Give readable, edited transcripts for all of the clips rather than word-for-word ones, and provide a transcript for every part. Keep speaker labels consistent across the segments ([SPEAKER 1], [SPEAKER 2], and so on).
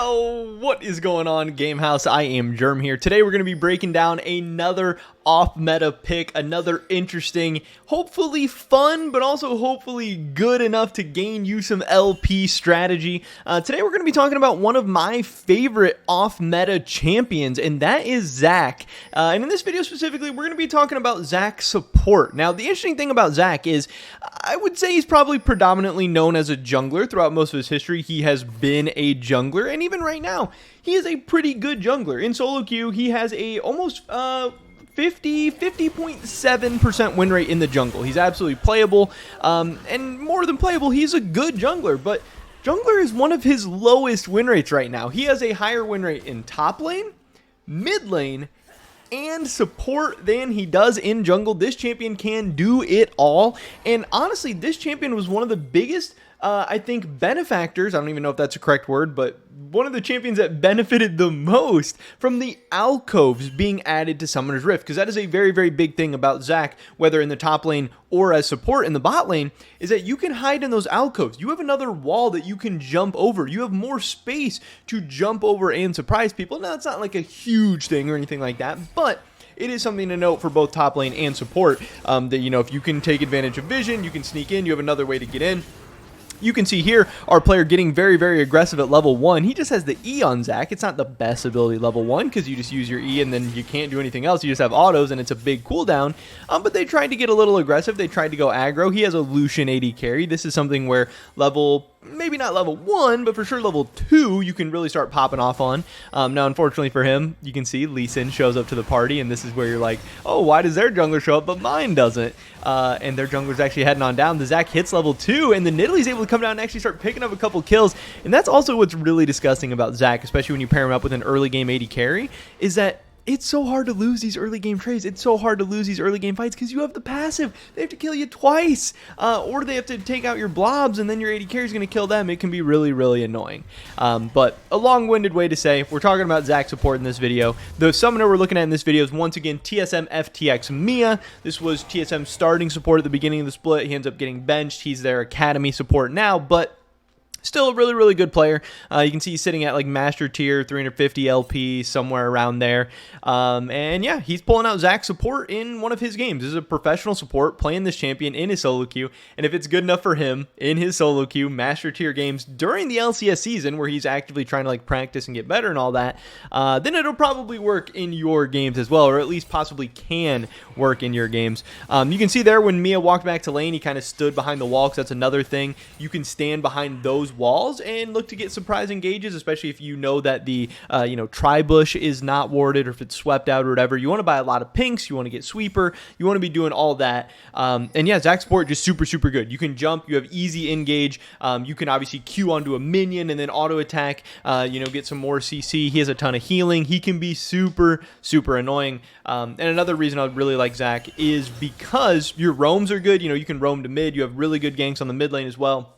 [SPEAKER 1] Yo, what is going on, Gamehouse? I am Germ here. Today we're going to be breaking down another off-meta pick, another interesting, hopefully fun, but also hopefully good enough to gain you some LP strategy. Today we're going to be talking about one of my favorite off-meta champions, and that is ZAC. And in this video specifically, we're going to be talking about ZAC support. Now, the interesting thing about ZAC is, I would say he's probably predominantly known as a jungler. Throughout most of his history, he has been a jungler, and even right now, he is a pretty good jungler. In solo queue, he has a almost 50.7% win rate in the jungle. He's absolutely playable, and more than playable, he's a good jungler, but jungler is one of his lowest win rates right now. He has a higher win rate in top lane, mid lane, and support than he does in jungle. This champion can do it all, and honestly, this champion was one of the biggest I think benefactors, I don't even know if that's a correct word, but one of the champions that benefited the most from the alcoves being added to Summoner's Rift, because that is a very, very big thing about ZAC, whether in the top lane or as support in the bot lane, is that you can hide in those alcoves. You have another wall that you can jump over. You have more space to jump over and surprise people. Now, it's not like a huge thing or anything like that, but it is something to note for both top lane and support, that, you know, if you can take advantage of vision, you can sneak in, you have another way to get in. You can see here our player getting very, very aggressive at level 1. He just has the E on ZAC. It's not the best ability level 1 because you just use your E and then you can't do anything else. You just have autos and it's a big cooldown. But they tried to get a little aggressive. They tried to go aggro. He has a Lucian AD carry. This is something where maybe not level 1, but for sure level 2, you can really start popping off on. Now, unfortunately for him, you can see Lee Sin shows up to the party, and this is where you're like, oh, why does their jungler show up, but mine doesn't? And their jungler's actually heading on down. The ZAC hits level 2, and the Nidalee's able to come down and actually start picking up a couple kills. And that's also what's really disgusting about ZAC, especially when you pair him up with an early game AD carry, is that it's so hard to lose these early game trades. It's so hard to lose these early game fights because you have the passive. They have to kill you twice, or they have to take out your blobs, and then your AD carry is going to kill them. It can be really, really annoying. But a long-winded way to say, we're talking about ZAC support in this video. The summoner we're looking at in this video is once again TSM FTX Mia. This was TSM starting support at the beginning of the split. He ends up getting benched. He's their academy support now, but still a really, really good player. You can see he's sitting at like master tier, 350 LP, somewhere around there. And yeah, he's pulling out ZAC support in one of his games. This is a professional support playing this champion in his solo queue. And if it's good enough for him in his solo queue, master tier games during the LCS season where he's actively trying to like practice and get better and all that, then it'll probably work in your games as well, or at least possibly can work in your games. You can see there when Mia walked back to lane, he kind of stood behind the wall, because that's another thing. You can stand behind those walls and look to get surprise engages, especially if you know that the tri-bush is not warded, or if it's swept out or whatever. You want to buy a lot of pinks, you want to get sweeper, you want to be doing all that. And yeah, ZAC support just super, super good. You can jump, you have easy engage, you can obviously Q onto a minion and then auto attack, get some more CC. He has a ton of healing. He can be super, super annoying. And another reason I would really like ZAC is because your roams are good. You can roam to mid, you have really good ganks on the mid lane as well.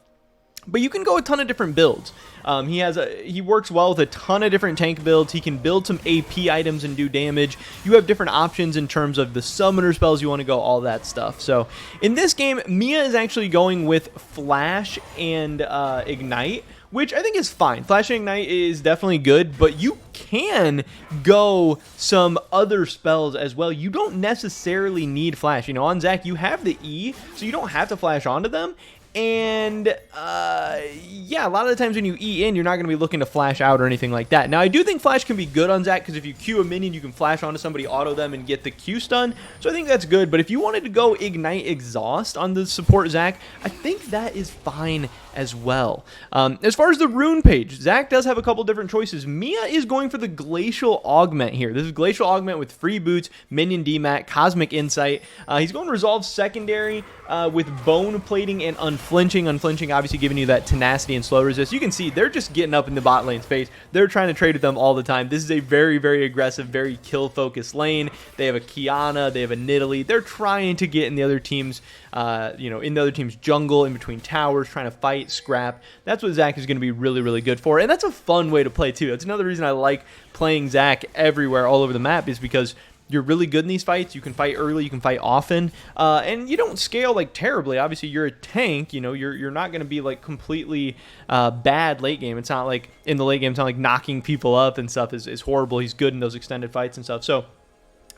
[SPEAKER 1] But you can go a ton of different builds. He works well with a ton of different tank builds. He can build some AP items and do damage. You have different options in terms of the summoner spells you want to go, all that stuff. So in this game, Mia is actually going with Flash and Ignite, which I think is fine. Flash and Ignite is definitely good, but you can go some other spells as well. You don't necessarily need Flash. On ZAC, you have the E, so you don't have to flash onto them. And yeah, a lot of the times when you E in, you're not going to be looking to flash out or anything like that. Now, I do think flash can be good on ZAC, because if you Q a minion, you can flash onto somebody, auto them, and get the Q stun. So I think that's good. But if you wanted to go Ignite Exhaust on the support ZAC, I think that is fine as well. As far as the rune page, ZAC does have a couple different choices. Mia is going for the Glacial Augment here. This is Glacial Augment with free boots, minion DMAT, Cosmic Insight. He's going to Resolve Secondary with Bone Plating and Unflinching. Unflinching obviously giving you that tenacity and slow resist. You can see they're just getting up in the bot lane's face. They're trying to trade with them all the time. This is a very, very aggressive, very kill-focused lane. They have a Kiana, they have a Nidalee. They're trying to get in the other team's, in the other team's jungle, in between towers, trying to fight, scrap. That's what ZAC is going to be really, really good for. And that's a fun way to play too. That's another reason I like playing ZAC everywhere, all over the map, is because you're really good in these fights. You can fight early, you can fight often, and you don't scale like terribly. Obviously, you're a tank. You know, you're not going to be like completely bad late game. It's not like in the late game, it's not like knocking people up and stuff is horrible. He's good in those extended fights and stuff. So.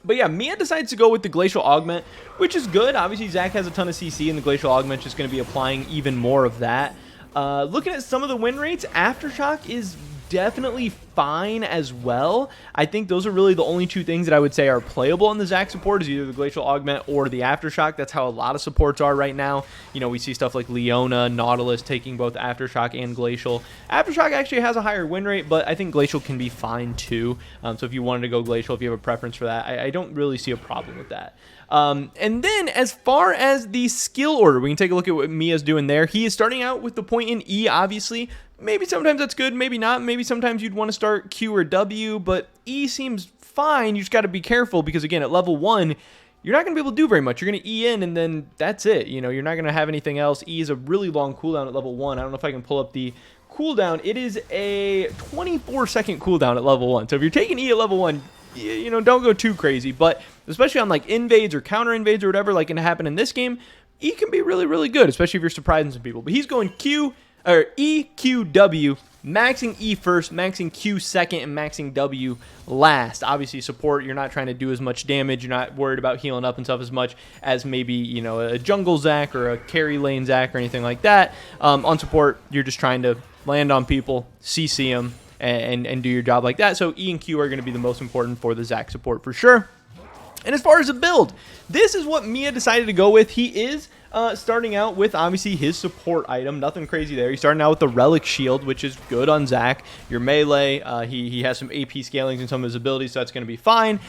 [SPEAKER 1] But yeah, Mia decides to go with the Glacial Augment, which is good. Obviously, ZAC has a ton of CC, and the Glacial Augment is just going to be applying even more of that. Looking at some of the win rates, Aftershock is definitely fine as well. I think those are really the only two things that I would say are playable in the ZAC support, is either the Glacial Augment or the Aftershock. That's how a lot of supports are right now. You know, we see stuff like Leona, Nautilus taking both Aftershock and Glacial. Aftershock actually has a higher win rate, but I think Glacial can be fine too. So if you wanted to go Glacial, if you have a preference for that, I don't really see a problem with that. And then as far as the skill order, we can take a look at what Mia's doing there. He is starting out with the point in E, obviously. Maybe sometimes that's good, maybe not. Maybe sometimes you'd want to start Q or W, but E seems fine. You just got to be careful because, again, at level 1, you're not going to be able to do very much. You're going to E in, and then that's it. You know, you're not going to have anything else. E is a really long cooldown at level 1. I don't know if I can pull up the cooldown. It is a 24-second cooldown at level 1. So if you're taking E at level 1, you know, don't go too crazy. But especially on like invades or counter invades or whatever like can happen in this game, E can be really, really good, especially if you're surprising some people. But he's going E, Q, W, maxing E first, maxing Q second, and maxing W last. Obviously, support, you're not trying to do as much damage. You're not worried about healing up and stuff as much as maybe, you know, a jungle ZAC or a carry lane ZAC or anything like that. On support, you're just trying to land on people, CC them, and do your job like that. So E and Q are going to be the most important for the ZAC support for sure. And as far as a build, this is what Mia decided to go with. He is starting out with, obviously, his support item. Nothing crazy there. He's starting out with the Relic Shield, which is good on ZAC. Your melee, he has some AP scalings and some of his abilities, so that's going to be fine.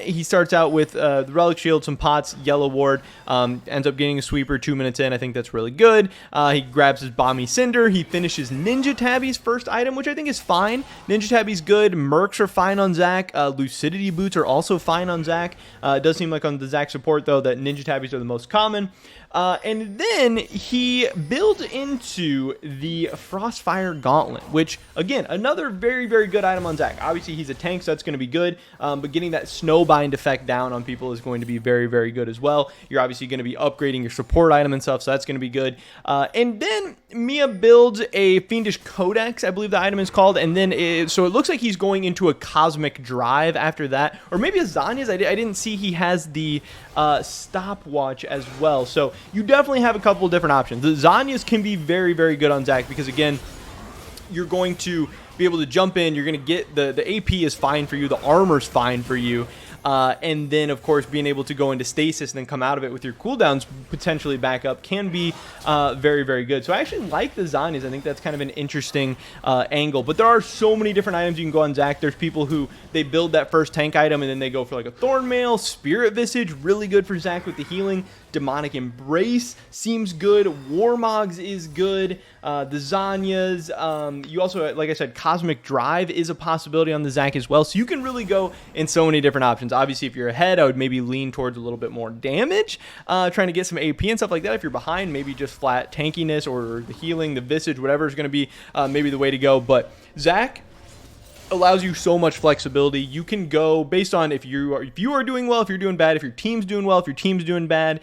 [SPEAKER 1] He starts out with the Relic Shield, some pots, Yellow Ward, ends up getting a Sweeper 2 minutes in. I think that's really good. He grabs his Bomby Cinder. He finishes Ninja Tabby's first item, which I think is fine. Ninja Tabby's good. Mercs are fine on ZAC. Lucidity Boots are also fine on ZAC. It does seem like on the ZAC support, though, that Ninja Tabbies are the most common. And then he builds into the Frostfire Gauntlet, which, again, another very, very good item on ZAC. Obviously, he's a tank, so that's going to be good, but getting that Snowbind effect down on people is going to be very, very good as well. You're obviously going to be upgrading your support item and stuff, so that's going to be good. And then Mia builds a Fiendish Codex, I believe the item is called, and then so it looks like he's going into a Cosmic Drive after that, or maybe a Zanya's. I didn't see he has the stopwatch as well, so you definitely have a couple of different options. The Zanya's can be very, very good on ZAC because, again, you're going to be able to jump in. You're going to get the AP is fine for you. The armor's fine for you. And then, of course, being able to go into stasis and then come out of it with your cooldowns potentially back up can be very, very good. So I actually like the Zanyas. I think that's kind of an interesting angle. But there are so many different items you can go on ZAC. There's people who they build that first tank item and then they go for like a Thornmail, Spirit Visage, really good for ZAC with the healing. Demonic Embrace seems good. Warmogs is good. The Zanyas. You also, like I said, Cosmic Drive is a possibility on the ZAC as well. So you can really go in so many different options. Obviously, if you're ahead, I would maybe lean towards a little bit more damage, trying to get some AP and stuff like that. If you're behind, maybe just flat tankiness or the healing, the Visage, whatever is going to be maybe the way to go. But ZAC allows you so much flexibility. You can go based on if you are doing well, if you're doing bad, if your team's doing well, if your team's doing bad,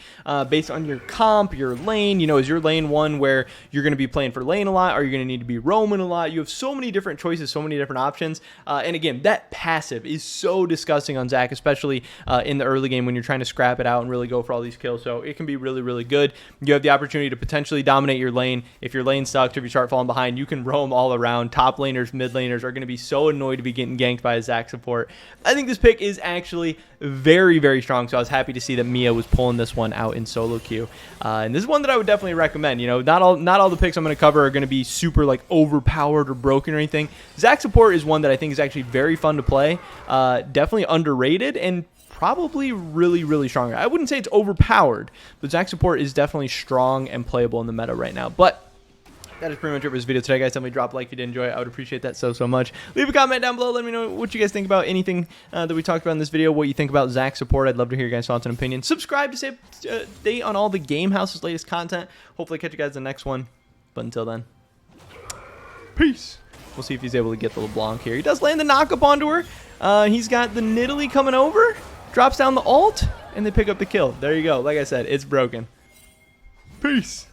[SPEAKER 1] based on your comp, your lane. You know, is your lane one where you're going to be playing for lane a lot? Are you going to need to be roaming a lot? You have so many different choices, so many different options. And again, that passive is so disgusting on ZAC, especially in the early game when you're trying to scrap it out and really go for all these kills. So it can be really, really good. You have the opportunity to potentially dominate your lane. If your lane sucks, if you start falling behind, you can roam all around. Top laners, mid laners are going to be so annoyed to be getting ganked by a ZAC support. I think this pick is actually very, very strong, so I was happy to see that Mia was pulling this one out in solo queue. And this is one that I would definitely recommend. You know, not all the picks I'm going to cover are going to be super like overpowered or broken or anything. ZAC support is one that I think is actually very fun to play. Definitely underrated and probably really, really strong. I wouldn't say it's overpowered, but ZAC support is definitely strong and playable in the meta right now. But that is pretty much it for this video today, guys. Definitely drop a like if you did enjoy it. I would appreciate that so much. Leave a comment down below. Let me know what you guys think about anything that we talked about in this video, what you think about ZAC support. I'd love to hear your guys' thoughts and opinions. Subscribe to stay up to date on all the Game House's latest content. Hopefully catch you guys in the next one. But until then, peace. We'll see if he's able to get the LeBlanc here. He does land the knock-up onto her. He's got the Nidalee coming over. drops down the ult, and they pick up the kill. There you go. Like I said, it's broken. Peace.